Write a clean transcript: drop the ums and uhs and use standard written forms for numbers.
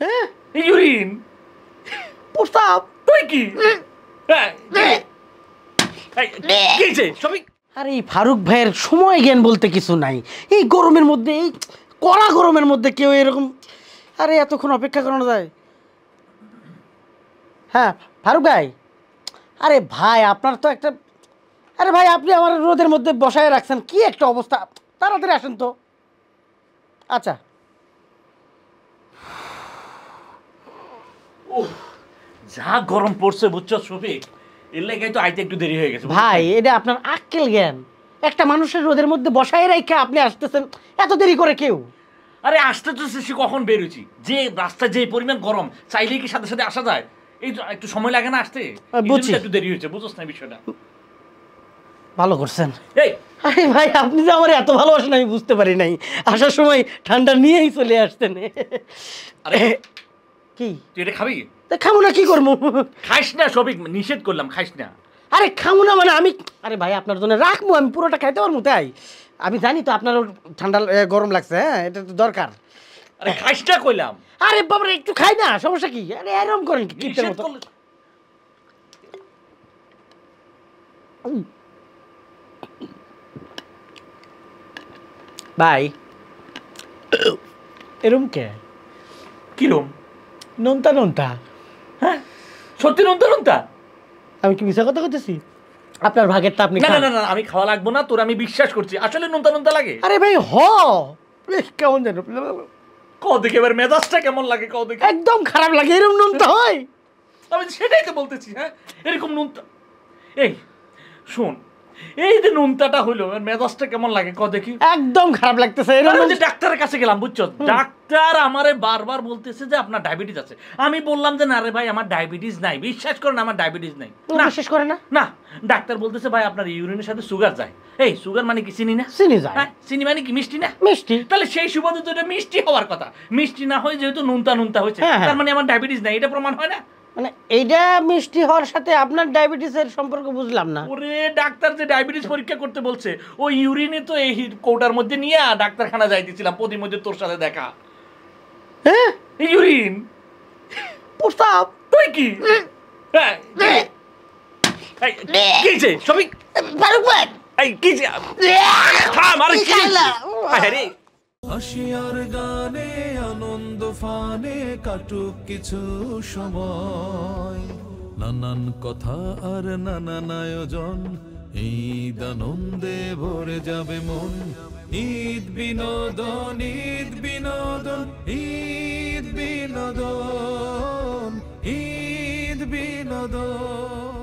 হ্যাঁ ইউরিন প্রস্তাব তুই কি আরে এই ফারুক ভাইয়ের সময় জ্ঞান বলতে কিছু নাই। এই গরমের মধ্যে, এই কড়া গরমের মধ্যে কেউ এরকম আরে এতক্ষণ অপেক্ষা করানো যায়? হ্যাঁ ফারুক ভাই, আরে ভাই আপনার তো একটা, আরে ভাই আপনি আমার রোদের মধ্যে বসায় রাখছেন, কি একটা অবস্থা, তাড়াতাড়ি আসেন তো। আচ্ছা যা গরম পড়ছে বুঝছো শফিক, এর লাগে তো আইতে একটু দেরি হয়ে গেছে ভাই। এটা আপনার আক্কেল জ্ঞান? একটা মানুষের রোদের মধ্যে বসায় রেখে আপনি আসতেছেন এত দেরি করে কেউ? আরে আসতে তো সে কখন বেরোছি, যে রাস্তায় যে পরিমাণ গরম, চাইলেই কি সাথে সাথে আসা যায়? এই একটু সময় লাগে না আসতে, বুঝছি একটু দেরি হয়েছে, বুঝছ না বিষয়টা। ভালো করছেন। এই আরে ভাই আপনি যে আমার এত ভালোবাসেন আমি বুঝতে পারি নাই, আসার সময় ঠান্ডা নিয়েই চলে আসতেন। আরে কি তুই এটা খাবি? খাবো না, কি করবো? খাইস না শফিক, নিষেধ করলাম, খাইস না। আরে খাবো না মানে আমি, আরে ভাই আপনার জন্য রাখবো, আমি পুরোটা খাইতে পারবো তাই? আমি জানি তো আপনার ঠান্ডা গরম লাগছে, হ্যাঁ এটা তো দরকার। আরে খাইস না কইলাম। আরে বাবা একটু খাই না, সমস্যা কি? আরে এরকম করেন কি কিপটের মতো? ভাই এরম কে? কিরম? নোনতা নোনতা। হ্যাঁ সত্যি নোনতা নোনতা? আমি কি মিছা কথা বলতেছি? আপনার ভাগেরটা আপনি না না না, আমি খাওয়া লাগবো না, তোর আমি বিশ্বাস করছি, আসলে নোনতা নোনতা লাগে। আরে ভাই কেমন যেন কও দেখে এবার মেজাজটা কেমন লাগে, কও দেখে। একদম খারাপ লাগে, এরকম নোনতা হয়? আমি সেটাই তো বলতেছি, হ্যাঁ এরকম নোনতা। এই শোন, এই যে নোনতাটা হইলো, মেজাজটা কেমন লাগে ক দেখি। একদম খারাপ লাগতেছে। যে ডাক্তারের কাছে গেলাম বুঝছো, ডাক্তার আমারে বারবার বলতেছে যে আপনার ডায়াবেটিস আছে। আমি বললাম যে না রে ভাই আমার ডায়াবেটিস নাই, বিশ্বাস করেন আমার ডায়াবেটিস নাই। না বিশ্বাস করে না? না, ডাক্তার বলতেছে ভাই আপনার ইউরিনের সাথে সুগার যায়। এই সুগার মানে কি চিনি না? চিনি যায়। চিনি মানে কি মিষ্টি না? মিষ্টি। তাহলে সেই সুবাদে তো এটা মিষ্টি হওয়ার কথা, মিষ্টি না হয় যেহেতু নুনতা নুনতা হয়েছে, তার মানে আমার ডায়াবেটিস নাই, এটা প্রমাণ হয় না? মানে এইটা মিষ্টি হওয়ার সাথে আপনার ডায়াবেটিসের সম্পর্ক বুঝলাম না। ওরে ডাক্তার যে ডায়াবেটিস পরীক্ষা করতে বলছে, ওই ইউরিনে তো এই কৌটার মধ্যে নিয়ে ডাক্তারখানা যাইতেছিলাম, প্রতির মধ্যে তোর সাথে দেখা। হ্যাঁ ইউরিন প্রস্তাব তুই কি? হ্যাঁ কিছে শফিক? ফারুক ভাই এই কিছে? থাম, আরে কি আরে হাসিয়ার গানে আনন্দ ফানে কাটুক কিছু সময়, নানান কথা আর নানান আয়োজন, ঈদ আনন্দে ভরে যাবে মন। ঈদ বিনোদন, ঈদ বিনোদন, ঈদ বিনোদন, ঈদ বিনোদন।